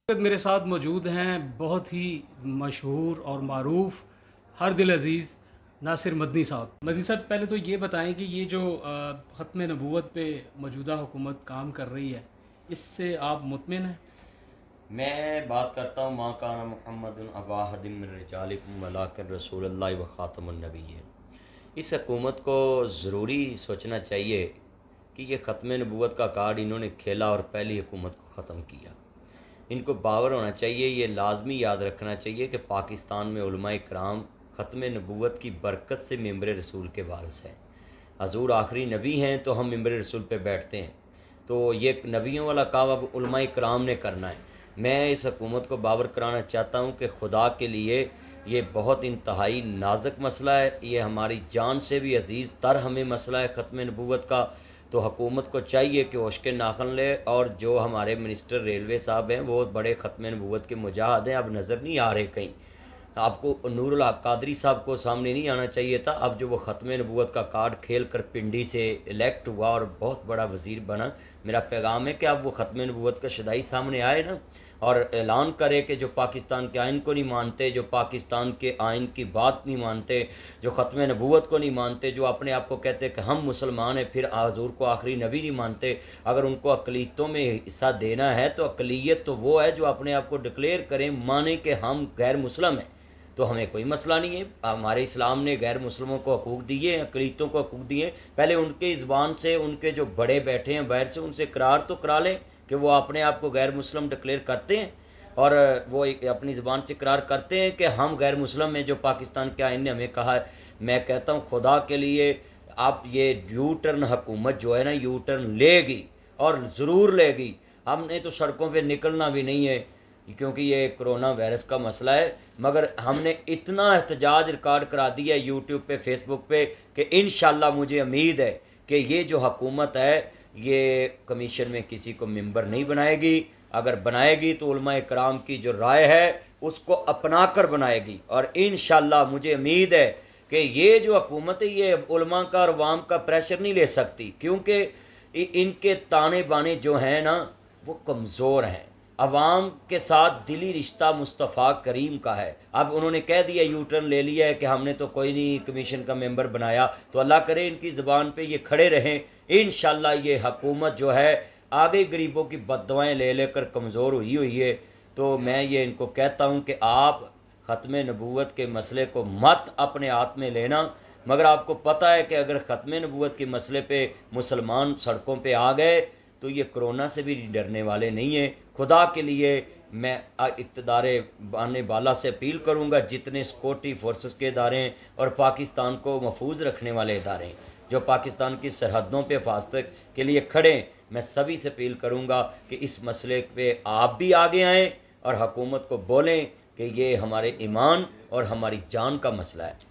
میرے ساتھ موجود ہیں بہت ہی مشہور اور معروف ہر دل عزیز ناصر مدنی صاحب۔ مدنی صاحب، پہلے تو یہ بتائیں کہ یہ جو ختم نبوت پہ موجودہ حکومت کام کر رہی ہے، اس سے آپ مطمئن ہیں؟ میں بات کرتا ہوں ماں کان محمد ابا احد من رجالکم ولکن رسول اللہ و خاتم النبیین۔ اس حکومت کو ضروری سوچنا چاہیے کہ یہ ختم نبوت کا کارڈ انہوں نے کھیلا اور پہلی حکومت کو ختم کیا۔ ان کو باور ہونا چاہیے، یہ لازمی یاد رکھنا چاہیے کہ پاکستان میں علماء کرام ختم نبوت کی برکت سے ممبر رسول کے وارث ہیں۔ حضور آخری نبی ہیں تو ہم ممبر رسول پہ بیٹھتے ہیں، تو یہ نبیوں والا کام اب علماء کرام نے کرنا ہے۔ میں اس حکومت کو باور کرانا چاہتا ہوں کہ خدا کے لیے یہ بہت انتہائی نازک مسئلہ ہے، یہ ہماری جان سے بھی عزیز تر ہمیں مسئلہ ہے ختم نبوت کا۔ تو حکومت کو چاہیے کہ ہوش کے ناخن لے، اور جو ہمارے منسٹر ریلوے صاحب ہیں وہ بڑے ختم نبوت کے مجاہد ہیں، اب نظر نہیں آ رہے کہیں۔ آپ کو نور الحق قادری صاحب کو سامنے نہیں آنا چاہیے تھا، اب جو وہ ختم نبوت کا کارڈ کھیل کر پنڈی سے الیکٹ ہوا اور بہت بڑا وزیر بنا، میرا پیغام ہے کہ اب وہ ختم نبوت کا شدائی سامنے آئے نا، اور اعلان کرے کہ جو پاکستان کے آئین کو نہیں مانتے، جو پاکستان کے آئین کی بات نہیں مانتے، جو ختم نبوت کو نہیں مانتے، جو اپنے آپ کو کہتے کہ ہم مسلمان ہیں پھر حضور کو آخری نبی نہیں مانتے، اگر ان کو اقلیتوں میں حصہ دینا ہے تو اقلیت تو وہ ہے جو اپنے آپ کو ڈکلیئر کریں، مانیں کہ ہم غیر مسلم ہیں، تو ہمیں کوئی مسئلہ نہیں ہے۔ ہمارے اسلام نے غیر مسلموں کو حقوق دیے ہیں، اقلیتوں کو حقوق دیے ہیں، پہلے ان کے زبان سے ان کے جو بڑے بیٹھے ہیں باہر سے ان سے اقرار تو کرا لیں کہ وہ اپنے آپ کو غیر مسلم ڈکلیئر کرتے ہیں، اور وہ اپنی زبان سے اقرار کرتے ہیں کہ ہم غیر مسلم ہیں جو پاکستان کے آئین نے ہمیں کہا ہے۔ میں کہتا ہوں خدا کے لیے اب یہ یو ٹرن حکومت جو ہے نا یو ٹرن لے گی، اور ضرور لے گی۔ ہم نے تو سڑکوں پہ نکلنا بھی نہیں ہے کیونکہ یہ کرونا وائرس کا مسئلہ ہے، مگر ہم نے اتنا احتجاج ریکارڈ کرا دیا ہے یوٹیوب پہ فیس بک پہ کہ انشاءاللہ مجھے امید ہے کہ یہ جو حکومت ہے یہ کمیشن میں کسی کو ممبر نہیں بنائے گی، اگر بنائے گی تو علماء کرام کی جو رائے ہے اس کو اپنا کر بنائے گی، اور انشاءاللہ مجھے امید ہے کہ یہ جو حکومت ہے یہ علماء کا اور عوام کا پریشر نہیں لے سکتی، کیونکہ ان کے تانے بانے جو ہیں نا وہ کمزور ہیں۔ عوام کے ساتھ دلی رشتہ مصطفیٰ کریم کا ہے۔ اب انہوں نے کہہ دیا یو ٹرن لے لیا ہے کہ ہم نے تو کوئی نہیں کمیشن کا ممبر بنایا، تو اللہ کرے ان کی زبان پہ یہ کھڑے رہیں۔ انشاءاللہ یہ حکومت جو ہے آگے غریبوں کی بد دعائیں لے لے کر کمزور ہوئی ہے، تو میں یہ ان کو کہتا ہوں کہ آپ ختم نبوت کے مسئلے کو مت اپنے ہاتھ میں لینا، مگر آپ کو پتہ ہے کہ اگر ختم نبوت کے مسئلے پہ مسلمان سڑکوں پہ آ گئے تو یہ کرونا سے بھی ڈرنے والے نہیں ہیں۔ خدا کے لیے میں اقتدار آنے بالا سے اپیل کروں گا، جتنے سیکورٹی فورسز کے ادارے ہیں اور پاکستان کو محفوظ رکھنے والے ادارے ہیں جو پاکستان کی سرحدوں پہ حفاظت کے لیے کھڑے ہیں، میں سبھی سے اپیل کروں گا کہ اس مسئلے پہ آپ بھی آگے آئیں اور حکومت کو بولیں کہ یہ ہمارے ایمان اور ہماری جان کا مسئلہ ہے۔